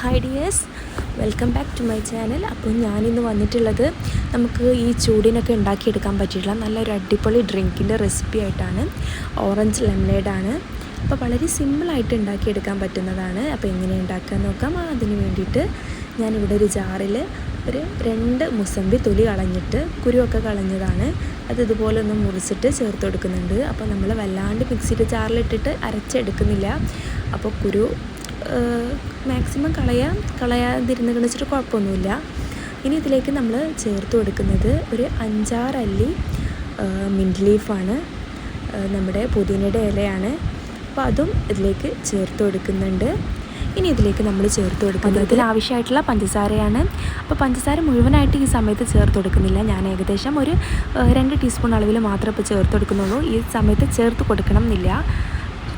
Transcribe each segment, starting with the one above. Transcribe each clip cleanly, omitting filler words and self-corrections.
Hi dears, welcome back to my channel. അപ്പോൾ ഞാനിന്ന് വന്നിട്ടുള്ളത് നമുക്ക് ഈ ചൂടിനൊക്കെ ഉണ്ടാക്കിയെടുക്കാൻ പറ്റിയിട്ടുള്ള നല്ലൊരു അടിപൊളി ഡ്രിങ്കിൻ്റെ റെസിപ്പി ആയിട്ടാണ്. ഓറഞ്ച് ലെമണേഡാണ്. അപ്പോൾ വളരെ സിമ്പിളായിട്ട് ഉണ്ടാക്കിയെടുക്കാൻ പറ്റുന്നതാണ്. അപ്പോൾ എങ്ങനെ ഉണ്ടാക്കാൻ നോക്കാം. അതിന് വേണ്ടിയിട്ട് ഞാനിവിടെ ഒരു ജാറിൽ ഒരു 2 മുസമ്പി തൊലി കളഞ്ഞിട്ട് കുരുവൊക്കെ കളഞ്ഞതാണ് അത് ഇതുപോലെ ഒന്ന് മുറിച്ചിട്ട് ചേർത്ത് കൊടുക്കുന്നുണ്ട്. അപ്പോൾ നമ്മൾ വല്ലാണ്ട് മിക്സിയുടെ ജാറിലിട്ടിട്ട് അരച്ചെടുക്കുന്നില്ല. അപ്പോൾ കുരു മാക്സിമം കളയാതിരുന്ന് വെച്ചിട്ട് കുഴപ്പമൊന്നുമില്ല. ഇനി ഇതിലേക്ക് നമ്മൾ ചേർത്ത് കൊടുക്കുന്നത് ഒരു 5-6 അല്ലി മിൻറ്റ് ലീഫാണ്, നമ്മുടെ പുതിനയുടെ ഇലയാണ്. അപ്പോൾ അതും ഇതിലേക്ക് ചേർത്ത് കൊടുക്കുന്നുണ്ട്. ഇനി ഇതിലേക്ക് നമ്മൾ ചേർത്ത് കൊടുക്കുന്നത് ആവശ്യമായിട്ടുള്ള പഞ്ചസാരയാണ്. അപ്പോൾ പഞ്ചസാര മുഴുവനായിട്ട് ഈ സമയത്ത് ചേർത്ത് കൊടുക്കുന്നില്ല. ഞാൻ ഏകദേശം ഒരു 2 ടീസ്പൂൺ അളവിൽ മാത്രമേ ഇപ്പോൾ ചേർത്ത് കൊടുക്കുന്നുള്ളൂ. ഈ സമയത്ത് ചേർത്ത് കൊടുക്കണം എന്നില്ല.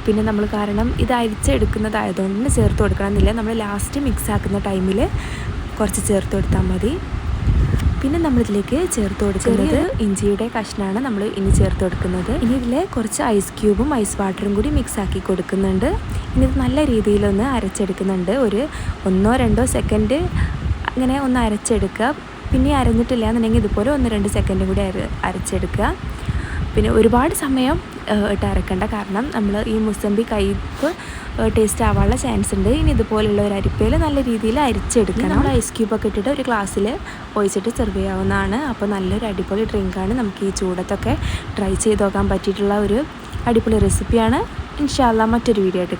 പിന്നെ നമ്മൾ കാരണം ഇത് അരിച്ചെടുക്കുന്നതായതുകൊണ്ട് ചേർത്ത് കൊടുക്കണം എന്നില്ല. നമ്മൾ ലാസ്റ്റ് മിക്സ് ആക്കുന്ന ടൈമിൽ കുറച്ച് ചേർത്ത് കൊടുത്താൽ മതി. പിന്നെ നമ്മളിതിലേക്ക് ചേർത്ത് കൊടുക്കുന്നത് ഇഞ്ചിയുടെ കഷ്ണമാണ് നമ്മൾ ഇനി ചേർത്ത് കൊടുക്കുന്നത്. ഇനി ഇതിൽ കുറച്ച് ഐസ് ക്യൂബും ഐസ് വാട്ടറും കൂടി മിക്സ് ആക്കി കൊടുക്കുന്നുണ്ട്. ഇനി ഇത് നല്ല രീതിയിലൊന്ന് അരച്ചെടുക്കുന്നുണ്ട്. ഒരു 1-2 സെക്കൻഡ് അങ്ങനെ ഒന്ന് അരച്ചെടുക്കുക. പിന്നെ അരഞ്ഞിട്ടില്ല എന്നുണ്ടെങ്കിൽ ഇതുപോലെ 1-2 സെക്കൻഡ് കൂടി അരച്ചെടുക്കുക. പിന്നെ ഒരുപാട് സമയം ഇട്ട് അരക്കേണ്ട, കാരണം നമ്മൾ ഈ മുസമ്പി കയ്പ്പ് ടേസ്റ്റ് ആവാനുള്ള ചാൻസ് ഉണ്ട്. ഇനി ഇതുപോലുള്ള ഒരു അരിപ്പയിൽ നല്ല രീതിയിൽ അരിച്ചെടുക്കണം. നമ്മൾ ഐസ് ക്യൂബൊക്കെ ഇട്ടിട്ട് ഒരു ഗ്ലാസ്സിൽ ഒഴിച്ചിട്ട് സെർവ് ചെയ്യാവുന്നതാണ്. അപ്പോൾ നല്ലൊരു അടിപൊളി ഡ്രിങ്കാണ്. നമുക്ക് ഈ ചൂടത്തൊക്കെ ട്രൈ ചെയ്ത് നോക്കാൻ പറ്റിയിട്ടുള്ള ഒരു അടിപൊളി റെസിപ്പിയാണ്. ഇൻഷാ അല്ലാഹ് മറ്റൊരു വീഡിയോ ആയിട്ട്